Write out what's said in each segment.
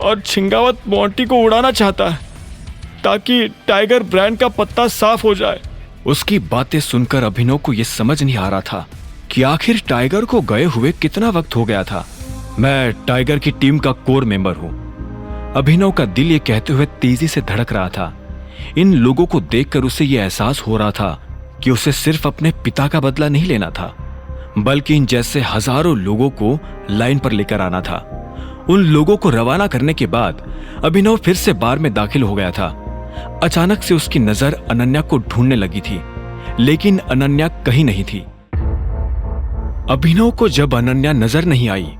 और छिंगावत मोंटी को उड़ाना चाहता है ताकि टाइगर ब्रांड का पत्ता साफ हो जाए। उसकी बातें सुनकर अभिनव को यह समझ नहीं आ रहा था कि आखिर टाइगर को गए हुए कितना वक्त हो गया था। मैं टाइगर की टीम का कोर मेंबर हूं। अभिनव का दिल ये कहते हुए तेजी से धड़क रहा था। इन लोगों को देखकर उसे यह एहसास हो रहा था कि उसे सिर्फ अपने पिता का बदला नहीं लेना था, बल्कि इन जैसे हजारों लोगों को लाइन पर लेकर आना था। उन लोगों को रवाना करने के बाद अभिनव फिर से बार में दाखिल हो गया था। अचानक से उसकी नजर अनन्या को ढूंढने लगी थी, लेकिन अनन्या कहीं नहीं थी। अभिनव को जब अनन्या नजर नहीं आई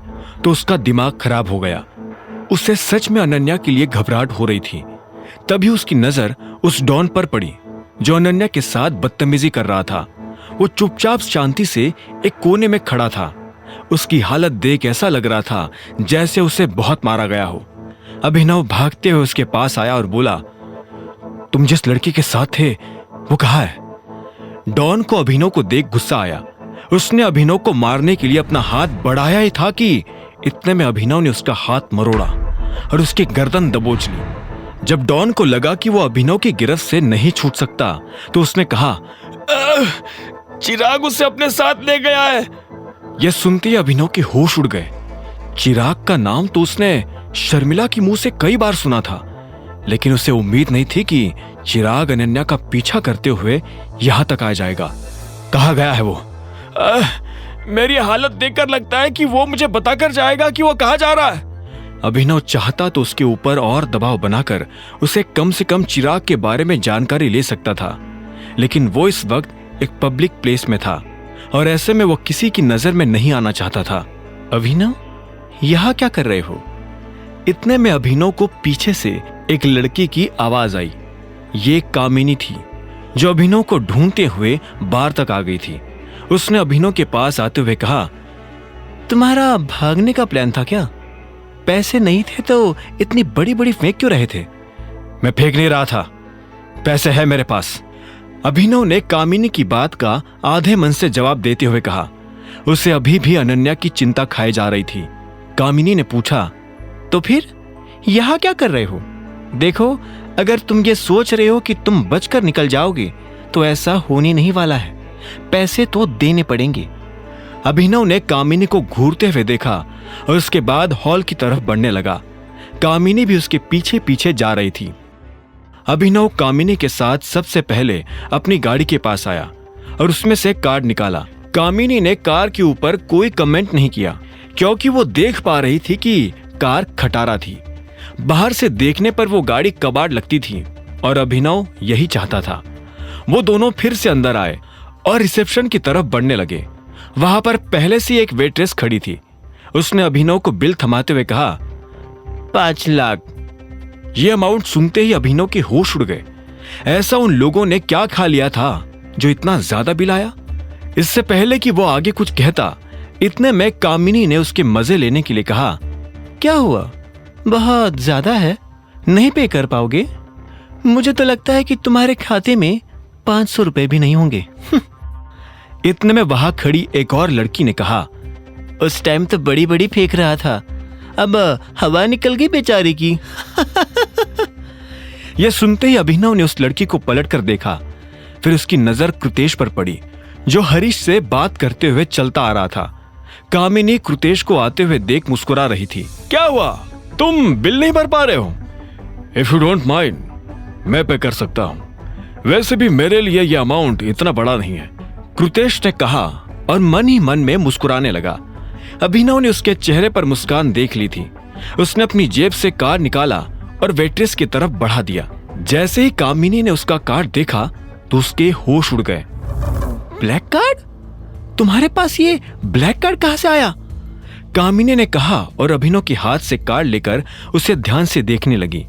तो उसका दिमाग खराब हो गया। उसे सच में अनन्या के लिए घबराहट हो रही थी। तभी उसकी नजर उस डॉन पर पड़ी जो अनन्या के साथ बदतमीजी कर रहा था। वो चुपचाप शांति से एक कोने में खड़ा था। उसकी हालत देख ऐसा लग रहा था जैसे उसे बहुत मारा गया हो। अभिनव भागते हुए उसके पास आया और बोला, तुम जिस लड़की के साथ थे वो कहाँ है? डॉन को अभिनव को देख गुस्सा आया। उसने अभिनव को मारने के लिए अपना हाथ बढ़ाया ही था कि इतने में अभिनव ने उसका हाथ मरोड़ा और उसकी गर्दन दबोच ली। जब डॉन को लगा कि वो अभिनव की गिरफ्त से नहीं छूट सकता तो उसने कहा, चिराग उसे अपने साथ ले गया है। यह सुनते ही अभिनव के होश उड़ गए। चिराग का नाम तो उसने शर्मिला की मुंह से कई बार सुना था, लेकिन उसे उम्मीद नहीं थी कि चिराग अनन्या का पीछा करते हुए यहां तक आ जाएगा। कहाँ गया है वो? मेरी हालत देखकर लगता है कि वो मुझे बताकर जाएगा कि वो कहाँ जा रहा है। अभिनव चाहता तो उसके ऊपर और दबाव बनाकर उसे कम से कम चिराग के बारे में जानकारी ले सकता था, लेकिन वो इस वक्त एक पब्लिक प्लेस में था और ऐसे में वो किसी की नजर में नहीं आना चाहता था। अभिनव, यहां क्या कर रहे हो? इतने में अभिनव को पीछे से एक लड़की की आवाज आई। ये कामिनी थी जो अभिनव को ढूंढते हुए बार तक आ गई थी। उसने अभिनव के पास आते हुए कहा, तुम्हारा भागने का प्लान था क्या? पैसे नहीं थे तो इतनी बड़ी बड़ी फेंक क्यों रहे थे? मैं फेंक नहीं रहा था, पैसे है मेरे पास। अभिनव ने कामिनी की बात का आधे मन से जवाब देते हुए कहा। उसे अभी भी अनन्या की चिंता खाई जा रही थी। कामिनी ने पूछा, तो फिर यहां क्या कर रहे हो? देखो, अगर तुम ये सोच रहे हो कि तुम बचकर निकल जाओगे तो ऐसा होने नहीं वाला है। पैसे तो देने पड़ेंगे। अभिनव ने कामिनी को घूरते हुए देखा और उसके बाद हॉल की तरफ बढ़ने लगा। कामिनी भी उसके पीछे पीछे जा रही थी। अभिनव कामिनी के साथ सबसे पहले अपनी गाड़ी के पास आया और उसमें से कार्ड निकाला। कामिनी ने कार के ऊपर कोई कमेंट नहीं किया क्योंकि वो देख पा रही थी कि कार खटारा थी। बाहर से देखने पर वो गाड़ी कबाड़ लगती थी और अभिनव यही चाहता था। वो दोनों फिर से अंदर आए और रिसेप्शन की तरफ बढ़ने लगे। वहां पर पहले से एक वेट्रेस खड़ी थी। उसने अभिनव को बिल थमाते हुए कहा, 5 लाख। ये अमाउंट सुनते ही अभिनव के होश उड़ गए। ऐसा उन लोगों ने क्या खा लिया था जो इतना ज्यादा बिल आया? इससे पहले कि वो आगे कुछ कहता, इतने में कामिनी ने उसके मजे लेने के लिए कहा, क्या हुआ? बहुत ज्यादा है, नहीं पे कर पाओगे? मुझे तो लगता है कि तुम्हारे खाते में 500 रुपए भी नहीं होंगे। इतने में वहां खड़ी एक और लड़की ने कहा, उस टाइम तो बड़ी बड़ी फेंक रहा था, अब हवा निकल गई बेचारी की। यह सुनते ही अभिनव ने उस लड़की को पलट कर देखा। फिर उसकी नजर कृतेश पर पड़ी जो हरीश से बात करते हुए चलता आ रहा था। कामिनी कृतेश को आते हुए देख मुस्कुरा रही थी। क्या हुआ, तुम बिल नहीं भर पा रहे हो? इफ यू डोंट माइंड, मैं पे कर सकता हूं। वैसे भी मेरे लिए यह अमाउंट इतना बड़ा नहीं है, कृतेश ने कहा और मन ही मन में मुस्कुराने लगा। अभिनव ने उसके चेहरे पर मुस्कान देख ली थी। उसने अपनी जेब से कार्ड निकाला और वेट्रेस की तरफ बढ़ा दिया। जैसे ही कामिनी ने उसका कार्ड देखा तो उसके होश उड़ गए। Black card? तुम्हारे पास ये ब्लैक कार्ड कहां से आया? कामिनी ने कहा और अभिनव के हाथ से कार्ड लेकर उसे ध्यान से देखने लगी।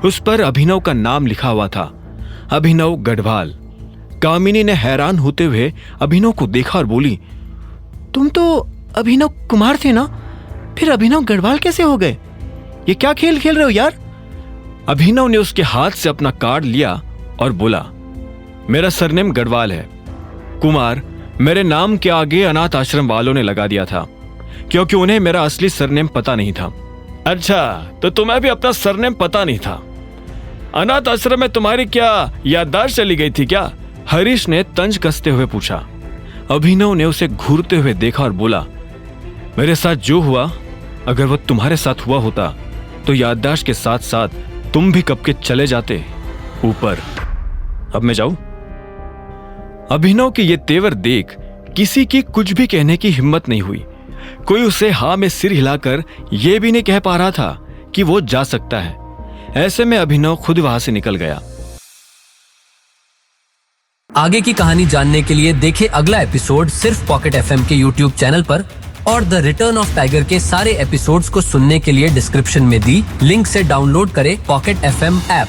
उस पर अभिनव का नाम लिखा हुआ था, अभिनव गढ़वाल। कामिनी ने हैरान होते हुए अभिनव को देखा और बोली, तुम तो अभिनव कुमार थे ना, फिर अभिनव गढ़वाल कैसे हो गए? ये क्या खेल खेल रहे हो यार? अभिनव ने उसके हाथ से अपना कार्ड लिया और बोला, मेरा सरनेम गढ़वाल है। कुमार मेरे नाम के आगे अनाथ आश्रम वालों ने लगा दिया था क्योंकि उन्हें मेरा असली सरनेम पता नहीं था। अच्छा, तो तुम्हें भी अपना सरनेम पता नहीं था। अनाथ आश्रम में तुम्हारी क्या याददाश्त चली गई थी क्या? हरीश ने तंज कसते हुए पूछा। अभिनव ने उसे घूरते हुए देखा और बोला, मेरे साथ जो हुआ, अगर वो तुम्हारे साथ हुआ होता तो याददाश्त के साथ साथ तुम भी कब के चले जाते ऊपर। अब मैं जाऊं? अभिनव के ये तेवर देख किसी की कुछ भी कहने की हिम्मत नहीं हुई। कोई उसे हाँ में सिर हिलाकर यह भी नहीं कह पा रहा था कि वो जा सकता है। ऐसे में अभिनव खुद वहां से निकल गया। आगे की कहानी जानने के लिए देखें अगला एपिसोड सिर्फ पॉकेट एफएम के यूट्यूब चैनल पर, और द रिटर्न ऑफ टाइगर के सारे एपिसोड्स को सुनने के लिए डिस्क्रिप्शन में दी लिंक से डाउनलोड करें पॉकेट एफएम ऐप।